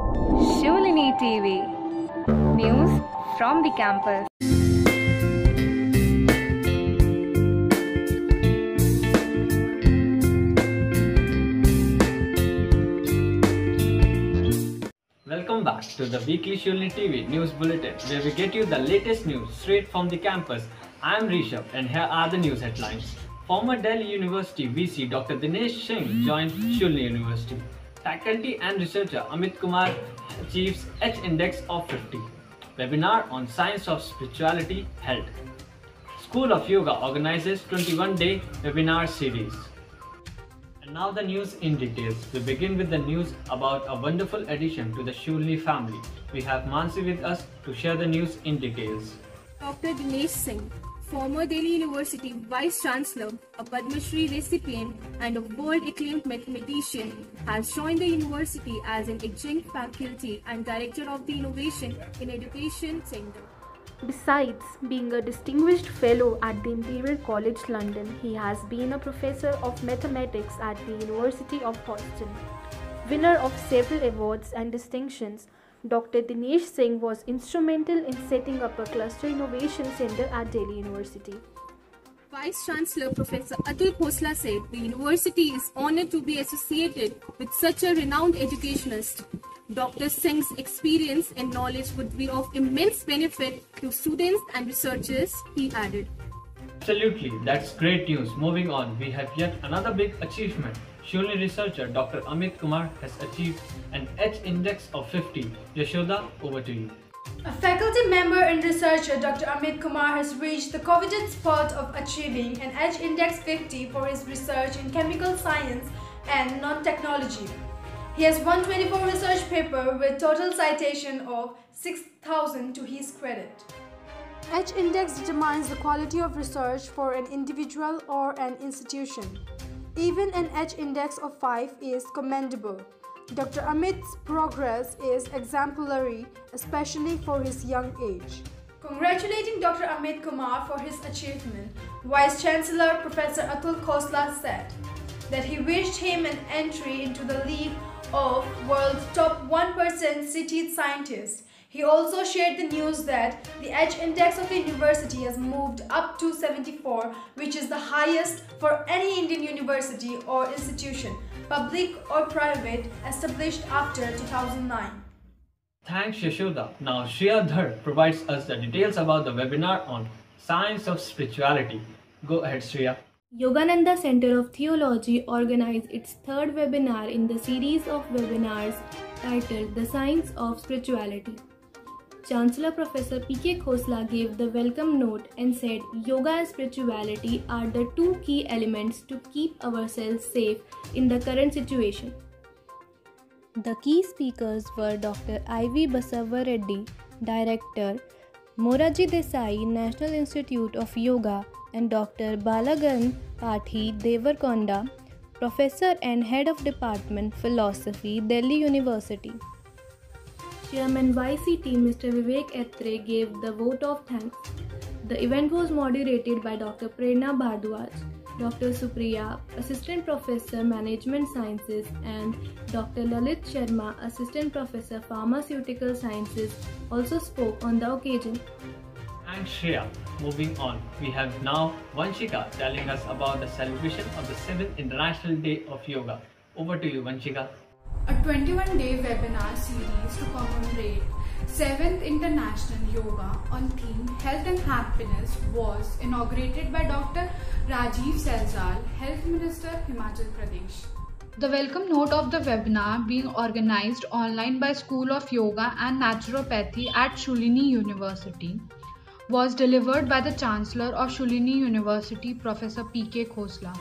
Shulini TV. News from the campus. Welcome back to the weekly Shulini TV News Bulletin, where we get you the latest news straight from the campus. I am Rishabh, and here are the news headlines. Former Delhi University VC Dr. Dinesh Singh joined Shulini University. Faculty and researcher Amit Kumar achieves H-index of 50. Webinar on Science of Spirituality held. School of Yoga organizes 21-day webinar series. And now the news in details. We begin with the news about a wonderful addition to the Shulini family. We have Mansi with us to share the news in details. Dr. Dinesh Singh, former Delhi University Vice Chancellor, a Padma Shri recipient and a world-acclaimed mathematician, has joined the university as an adjunct faculty and director of the Innovation in Education Center. Besides being a distinguished fellow at the Imperial College London, he has been a professor of mathematics at the University of Boston. Winner of several awards and distinctions, Dr. Dinesh Singh was instrumental in setting up a cluster innovation center at Delhi University. Vice Chancellor Professor Atul Khosla said the university is honored to be associated with such a renowned educationist. Dr. Singh's experience and knowledge would be of immense benefit to students and researchers, he added. Absolutely, that's great news. Moving on, we have yet another big achievement. Shulini researcher Dr. Amit Kumar has achieved an H-index of 50. Yashoda, over to you. A faculty member and researcher, Dr. Amit Kumar, has reached the coveted spot of achieving an H-index 50 for his research in chemical science and non-technology. He has won 24 research papers with total citation of 6,000 to his credit. H-index determines the quality of research for an individual or an institution. Even an H-index of 5 is commendable. Dr. Amit's progress is exemplary, especially for his young age. Congratulating Dr. Amit Kumar for his achievement, Vice Chancellor Professor Atul Khosla said that he wished him an entry into the league of world's top 1% cited scientists. He also shared the news that the H-index of the university has moved up to 74, which is the highest for any Indian university or institution, public or private, established after 2009. Thanks Yashoda. Now Shreya Dhar provides us the details about the webinar on Science of Spirituality. Go ahead Shreya. Yogananda Center of Theology organized its third webinar in the series of webinars titled The Science of Spirituality. Chancellor Professor P.K. Khosla gave the welcome note and said yoga and spirituality are the two key elements to keep ourselves safe in the current situation. The key speakers were Dr. I.V. Basava Reddy, Director, Moraji Desai National Institute of Yoga, and Dr. Balagan Pathi Devarkonda, Professor and Head of Department Philosophy, Delhi University. Chairman YCT Mr. Vivek Atre gave the vote of thanks. The event was moderated by Dr. Prerna Bhardwaj, Dr. Supriya, Assistant Professor Management Sciences, and Dr. Lalit Sharma, Assistant Professor Pharmaceutical Sciences, also spoke on the occasion. Thanks Shreya. Moving on, we have now Vanshika telling us about the celebration of the 7th International Day of Yoga. Over to you Vanshika. A 21-day webinar series to commemorate 7th International Yoga on theme Health and Happiness was inaugurated by Dr. Rajiv Sehgal, Health Minister, Himachal Pradesh. The welcome note of the webinar, being organized online by School of Yoga and Naturopathy at Shulini University, was delivered by the Chancellor of Shulini University, Professor P.K. Khosla.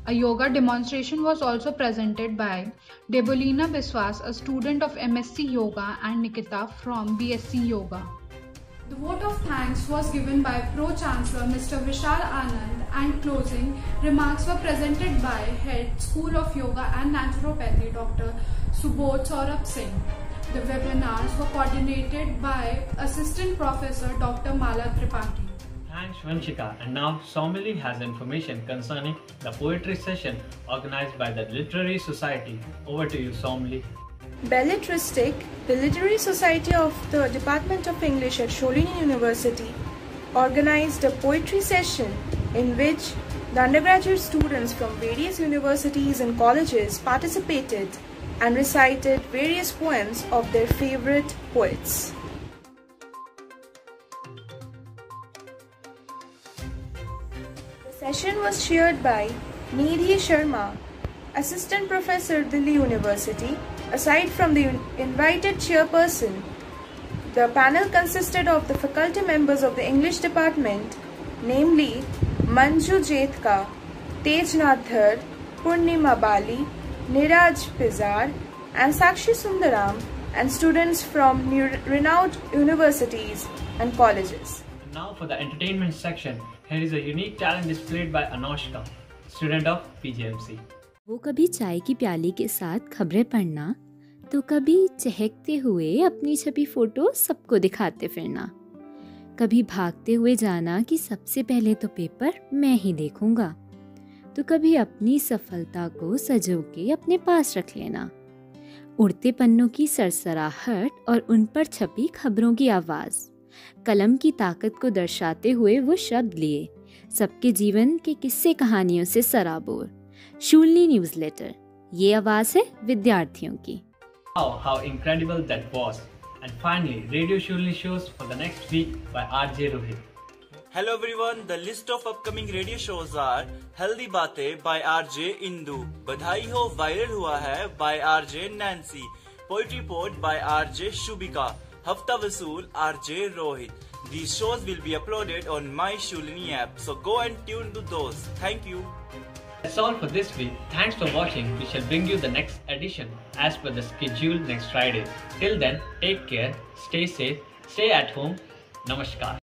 A yoga demonstration was also presented by Debolina Biswas, a student of MSc Yoga, and Nikita from BSc Yoga. The vote of thanks was given by Pro-Chancellor Mr. Vishal Anand, and closing remarks were presented by Head School of Yoga and Naturopathy Dr. Subodh Saurabh Singh. The webinars were coordinated by Assistant Professor Dr. Mala Tripathi. Thanks Vanshika. And now Somili has information concerning the poetry session organized by the Literary Society. Over to you Somili. Belletristic, the Literary Society of the Department of English at Sholini University, organized a poetry session in which the undergraduate students from various universities and colleges participated and recited various poems of their favorite poets. The session was chaired by Nidhi Sharma, Assistant Professor, Delhi University. Aside from the invited chairperson, the panel consisted of the faculty members of the English department, namely Manju Jetka, Tejnath Dhar, Purnima Bali, Niraj Pizar, and Sakshi Sundaram, and students from renowned universities and colleges. Now for the entertainment section, here is a unique talent displayed by Anoshka, student of PGMC. वो कभी चाय की प्याली के साथ खबरें पढ़ना, तो कभी चहकते हुए अपनी छपी फोटो सबको दिखाते फिरना, कभी भागते हुए जाना कि सबसे पहले तो पेपर मैं ही देखूंगा, तो कभी अपनी सफलता को सजो के अपने पास रख लेना। उड़ते पन्नों की सरसराहट और उन पर छपी खबरों की आवाज़, कलम की ताकत को दर्शाते हुए वो शब्द लिए, सबके जीवन के किस्से कहानियों से सराबोर। शूलनी न्यूज़लेटर, ये आवाज़ है विद्यार्थियों की। Wow, how incredible that was! And finally, Radio Shulni shows for the next week by RJ Rohit. Hello everyone, the list of upcoming radio shows are Healthy Baatein by RJ Indu, Badhai Ho Viral Hua Hai by RJ Nancy, Poetry Pod by RJ Shubika, Hafta Vasool RJ Rohit. These shows will be uploaded on My Shulni app, so go and tune to those. Thank you. That's all for this week. Thanks for watching. We shall bring you the next edition as per the schedule next Friday. Till then, take care, stay safe, stay at home. Namaskar.